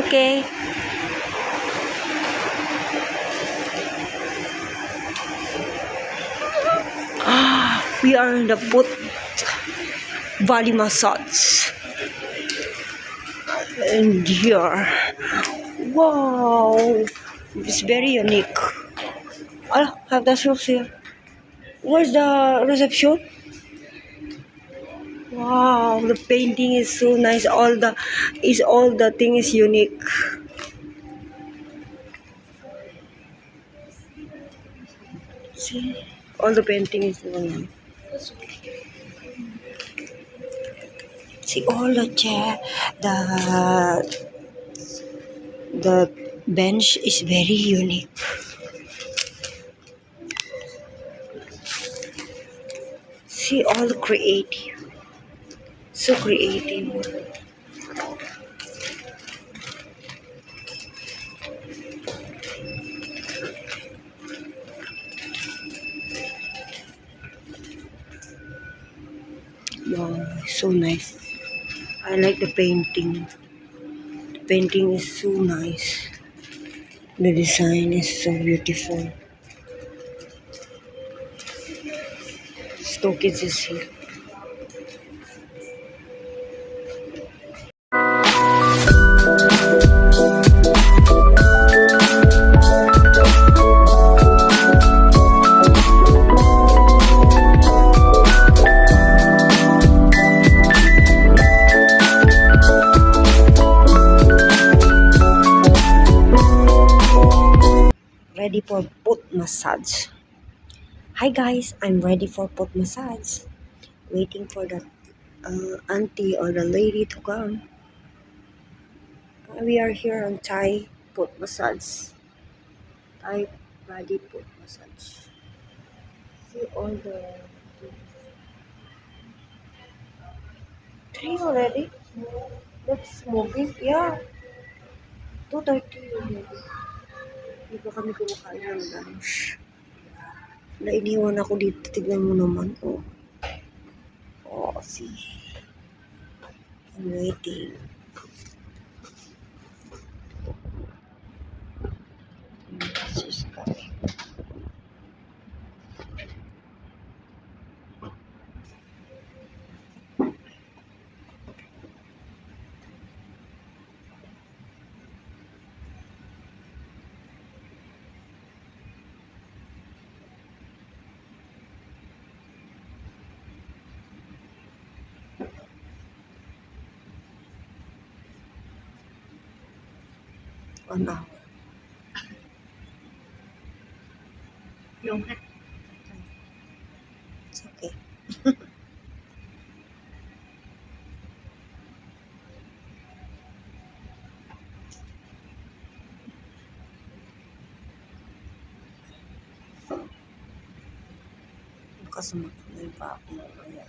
Okay. We are in the foot body massage. And here, wow, it's very unique. Oh, have the shoes here. Where's the reception? Wow, the painting is so nice. All the thing is unique. See, all the painting is unique. See all the chair, the bench is very unique. See all the creative, so creative. Wow, so nice. I like the painting. The painting is so nice. The design is so beautiful. Stockage is here. Ready for foot massage. Hi guys, I'm ready for foot massage. Waiting for the auntie or the lady to come. We are here on Thai foot massage. Thai body foot massage. See all the three already. That's moving. Yeah, 2:30 already. Hindi pa kami kumakain ng lunch. Nainiwan ako dito. Tignan mo naman. Oh, oh, see. I'm waiting. She's coming. Oh no. It's okay. Kasi magpapalay pa ako mamaya.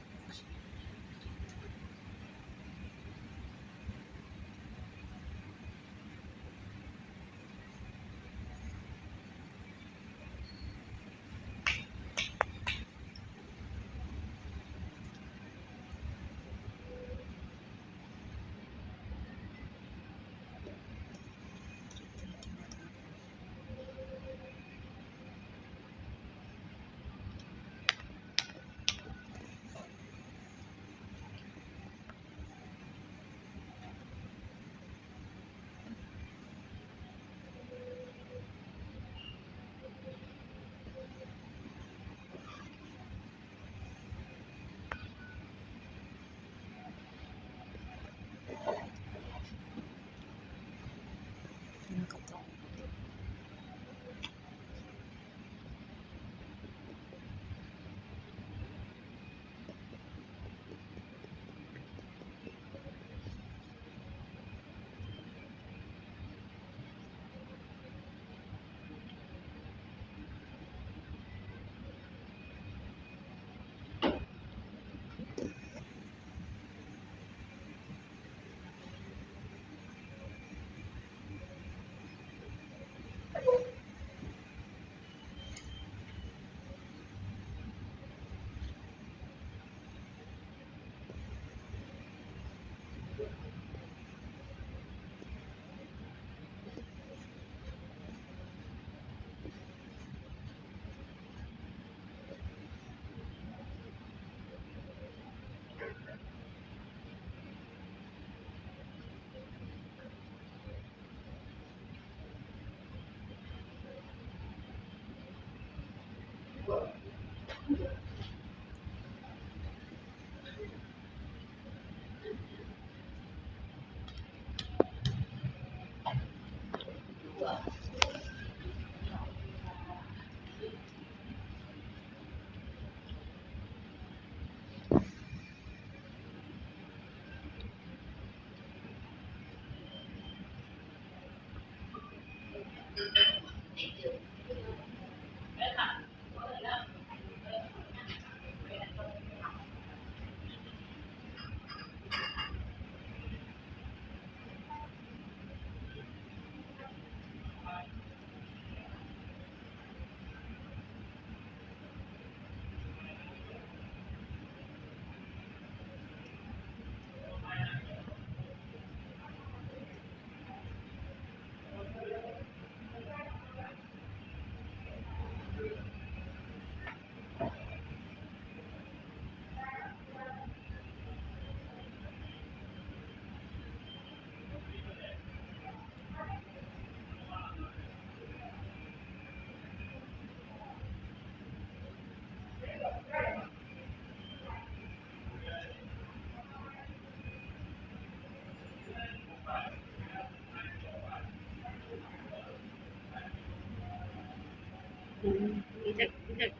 Ilek-ilek.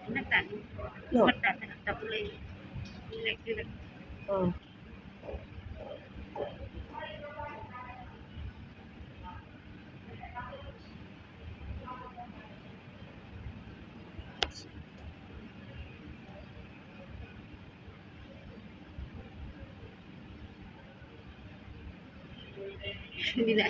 Enak tak? No. Tak, tak boleh. Ilek-ilek. Oh. Bila?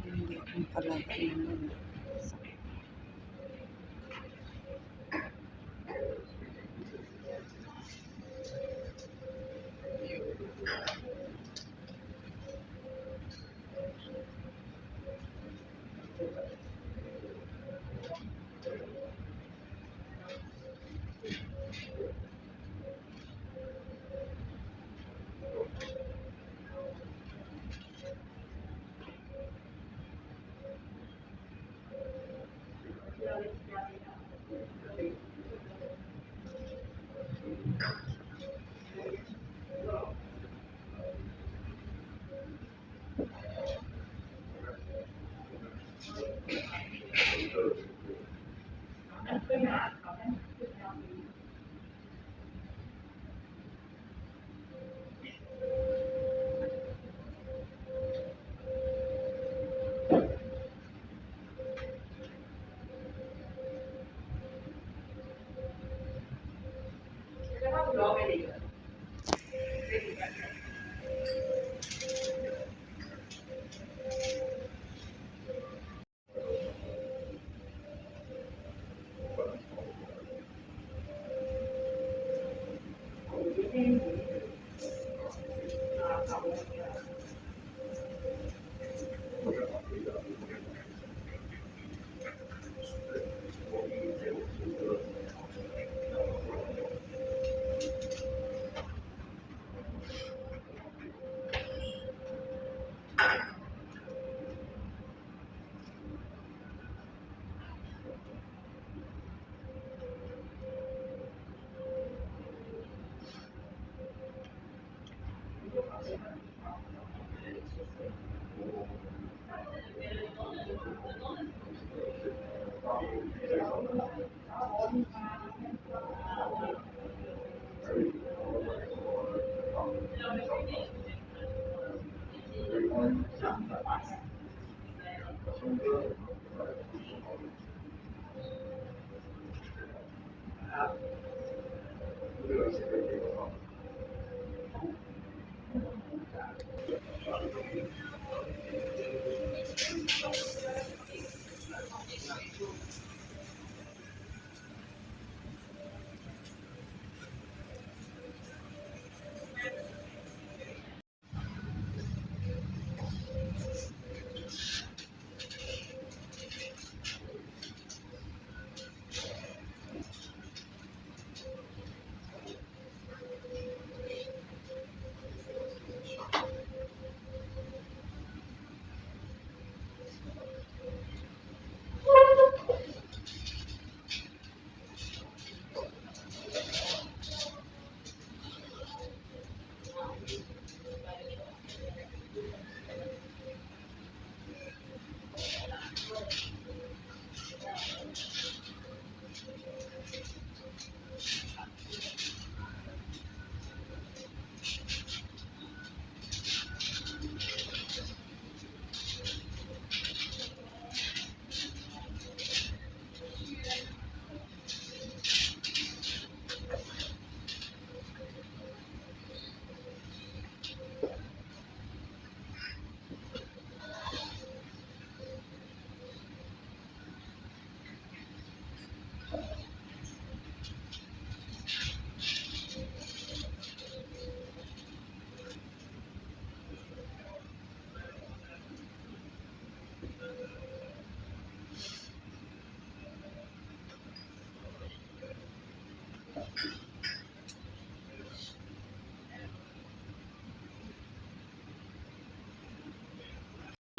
Hindi akong palaga naman.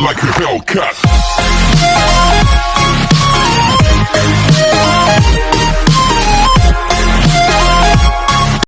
Like a Hellcat.